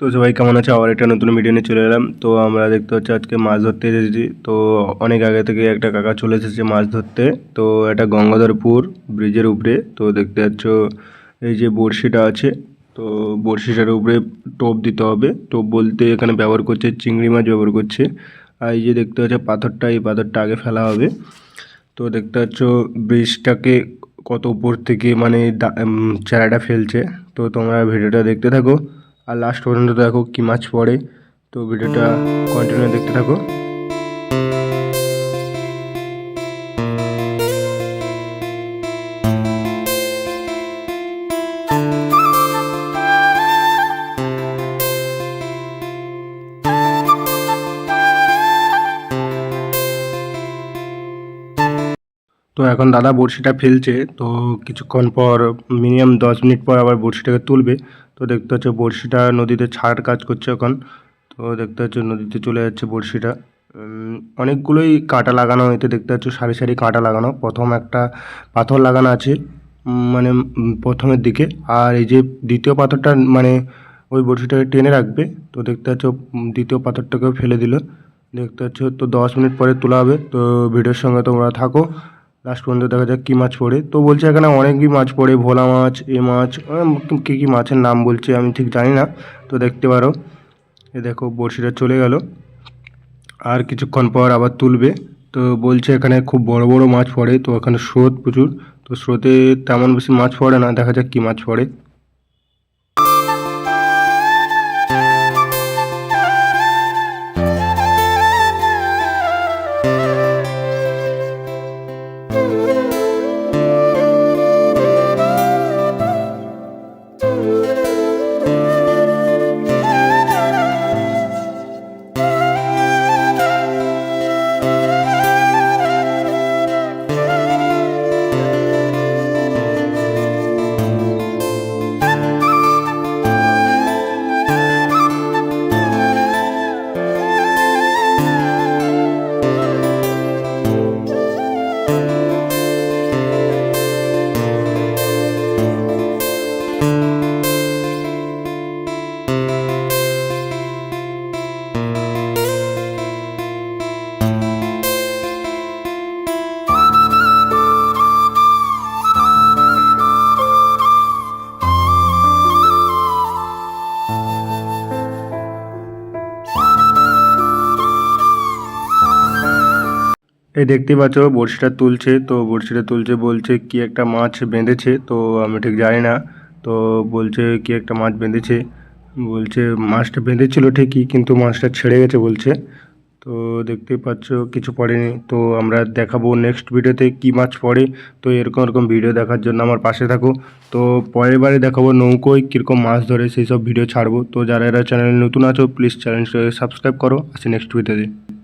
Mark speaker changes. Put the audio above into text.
Speaker 1: তো সবাই কেমন আছে? আবার একটা নতুন ভিডিও নিয়ে চলে এলাম। তো আমরা দেখতে হচ্ছে আজকে মাছ ধরতে এসেছি। তো অনেক আগে থেকে একটা কাকা চলে এসেছে মাছ ধরতে। তো এটা গঙ্গাধরপুর ব্রিজের উপরে। তো দেখতে পাচ্ছ এই যে বড়শিটা আছে। তো বড়শিটার উপরে টোপ দিতে হবে। টোপ বলতে এখানে ব্যবহার করছে চিংড়ি মাছ ব্যবহার করছে। আর এই যে দেখতে পাচ্ছ পাথরটা, এই পাথরটা আগে ফেলা হবে। তো দেখতে পাচ্ছ ব্রিজটাকে কত উপর থেকে মানে চারাটা ফেলছে। তো তোমরা ভিডিওটা দেখতে থাকো আর লাস্ট পর্যন্ত দেখো কি মাছ পড়ে। তো ভিডিওটা কন্টিনিউ দেখতে থাকো। তো এখন দাদা বড়শিটা ফেলছে। তো কিছুক্ষণ পর মিনিমাম 10 মিনিট পর আবার বড়শিটাকে তুলবে। তো দেখতে হচ্ছে বড়শিটা নদীতে ছাড়ার কাজ করছে এখন। তো দেখতে হচ্ছে নদীতে চলে যাচ্ছে বড়শিটা। অনেকগুলোই কাঁটা লাগানো, এতে দেখতে পাচ্ছ সারি সারি কাঁটা লাগানো। প্রথম একটা পাথর লাগানো আছে মানে প্রথমের দিকে। আর এই যে দ্বিতীয় পাথরটা মানে ওই বড়শিটাকে টেনে রাখবে। তো দেখতে পাচ্ছ দ্বিতীয় পাথরটাকেও ফেলে দিল। দেখতে পাচ্ছ তো 10 মিনিট পরে তোলা হবে। তো ভিডিওর সঙ্গে তোমরা থাকো লাস্ট পর্যন্ত, দেখা যাক কী মাছ পড়ে। তো বলছে এখানে অনেকই মাছ পড়ে, ভোলা মাছ, এ মাছ, কী কী মাছের নাম বলছে আমি ঠিক জানি না। তো দেখতে পারো এ দেখো বড়শিটা চলে গেল, আর কিছুক্ষণ পর আবার তুলবে। তো বলছে এখানে খুব বড় বড় মাছ পড়ে। তো এখানে স্রোত প্রচুর। তো স্রোতে তেমন বেশি মাছ পড়ে না, দেখা যাক কী মাছ পড়ে। এই দেখতে পাচ্ছ বড়শিটা তুলছে। তো বড়শিটা তুলছে, বলছে কি একটা মাছ বেঁধেছে। তো আমি ঠিক জানি না। তো বলছে কি একটা মাছ বেঁধেছে। বলছে মাছটা বেঁধেছিল ঠিকই, কিন্তু মাছটা ছেড়ে গেছে বলছে। তো দেখতেই পাচ্ছ কিছু পড়েনি। তো আমরা দেখাবো নেক্সট ভিডিওতে কি মাছ পড়ে। তো এরকম এরকম ভিডিও দেখার জন্য আমার পাশে থাকো। তো পরের বারে দেখাবো নৌকোয় কীরকম মাছ ধরে, সেই সব ভিডিও ছাড়বো। তো যারা এরা চ্যানেলে নতুন আছো প্লিজ চ্যানেলটাকে সাবস্ক্রাইব করো। আসি নেক্সট ভিডিওতে।